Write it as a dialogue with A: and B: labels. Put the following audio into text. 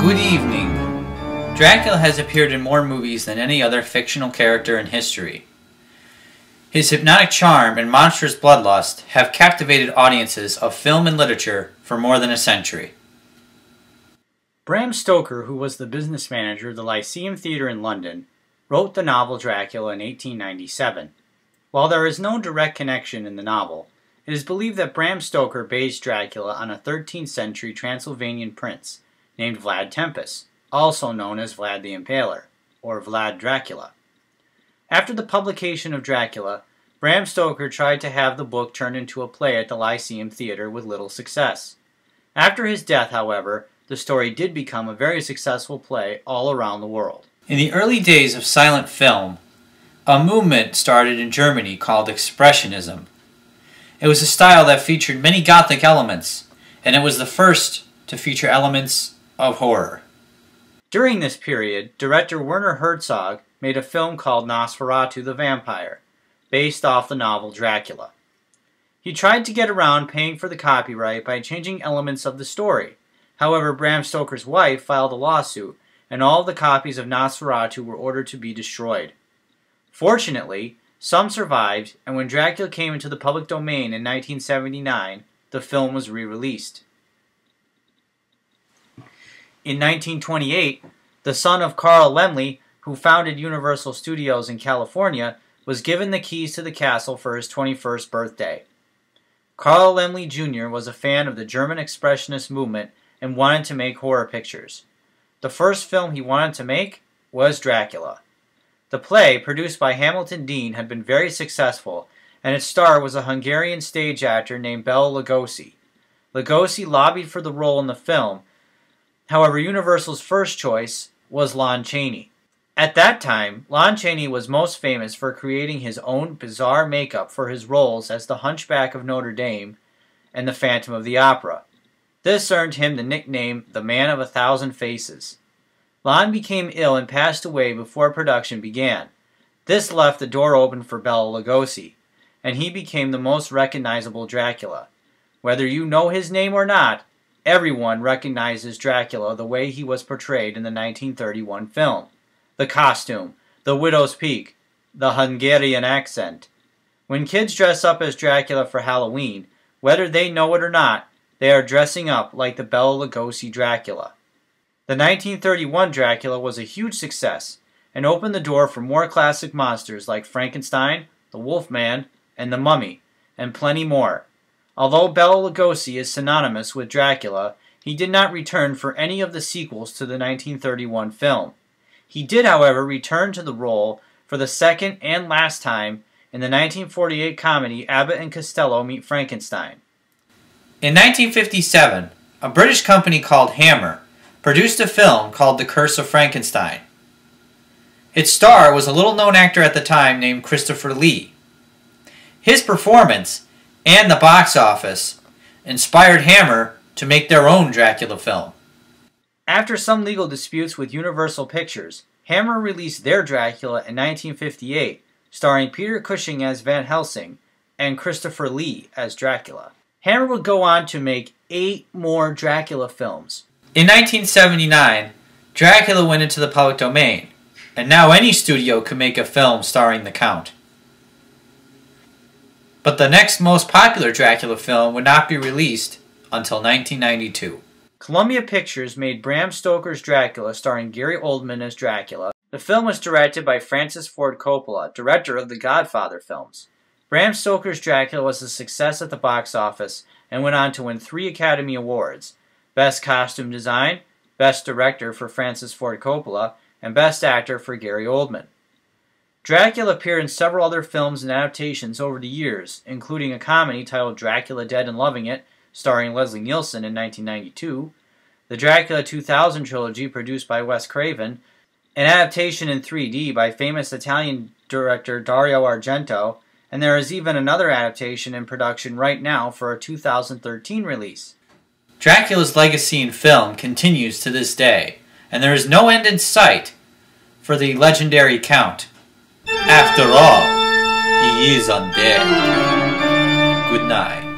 A: Good evening. Dracula has appeared in more movies than any other fictional character in history. His hypnotic charm and monstrous bloodlust have captivated audiences of film and literature for more than a century.
B: Bram Stoker, who was the business manager of the Lyceum Theatre in London, wrote the novel Dracula in 1897. While there is no direct connection in the novel, it is believed that Bram Stoker based Dracula on a 13th century Transylvanian prince named Vlad Tepes, also known as Vlad the Impaler, or Vlad Dracula. After the publication of Dracula, Bram Stoker tried to have the book turned into a play at the Lyceum Theatre with little success. After his death, however, the story did become a very successful play all around the world.
A: In the early days of silent film, a movement started in Germany called Expressionism. It was a style that featured many Gothic elements, and it was the first to feature elements of horror.
B: During this period, director Werner Herzog made a film called Nosferatu the Vampire, based off the novel Dracula. He tried to get around paying for the copyright by changing elements of the story. However, Bram Stoker's wife filed a lawsuit, and all of the copies of Nosferatu were ordered to be destroyed. Fortunately, some survived, and when Dracula came into the public domain in 1979, the film was re-released. In 1928, the son of Carl Laemmle, who founded Universal Studios in California, was given the keys to the castle for his 21st birthday. Carl Laemmle Jr. was a fan of the German Expressionist movement and wanted to make horror pictures. The first film he wanted to make was Dracula. The play, produced by Hamilton Dean, had been very successful, and its star was a Hungarian stage actor named Bela Lugosi. Lugosi lobbied for the role in the film. However, Universal's first choice was Lon Chaney. At that time, Lon Chaney was most famous for creating his own bizarre makeup for his roles as the Hunchback of Notre Dame and the Phantom of the Opera. This earned him the nickname the Man of a Thousand Faces. Lon became ill and passed away before production began. This left the door open for Bela Lugosi, and he became the most recognizable Dracula. Whether you know his name or not, everyone recognizes Dracula the way he was portrayed in the 1931 film. The costume, the widow's peak, the Hungarian accent. When kids dress up as Dracula for Halloween, whether they know it or not, they are dressing up like the Bela Lugosi Dracula. The 1931 Dracula was a huge success and opened the door for more classic monsters like Frankenstein, the Wolfman, and the Mummy, and plenty more. Although Bela Lugosi is synonymous with Dracula, he did not return for any of the sequels to the 1931 film. He did, however, return to the role for the second and last time in the 1948 comedy Abbott and Costello Meet Frankenstein.
A: In 1957, a British company called Hammer produced a film called The Curse of Frankenstein. Its star was a little-known actor at the time named Christopher Lee. His performance and the box office inspired Hammer to make their own Dracula film.
B: After some legal disputes with Universal Pictures, Hammer released their Dracula in 1958, starring Peter Cushing as Van Helsing and Christopher Lee as Dracula. Hammer would go on to make 8 more Dracula films.
A: In 1979, Dracula went into the public domain, and now any studio could make a film starring the Count. But the next most popular Dracula film would not be released until 1992.
B: Columbia Pictures made Bram Stoker's Dracula starring Gary Oldman as Dracula. The film was directed by Francis Ford Coppola, director of the Godfather films. Bram Stoker's Dracula was a success at the box office and went on to win 3 Academy Awards: Best Costume Design, Best Director for Francis Ford Coppola, and Best Actor for Gary Oldman. Dracula appeared in several other films and adaptations over the years, including a comedy titled Dracula Dead and Loving It, starring Leslie Nielsen in 1992, the Dracula 2000 trilogy produced by Wes Craven, an adaptation in 3D by famous Italian director Dario Argento, and there is even another adaptation in production right now for a 2013 release.
A: Dracula's legacy in film continues to this day, and there is no end in sight for the legendary Count. After all, he is undead. Good night.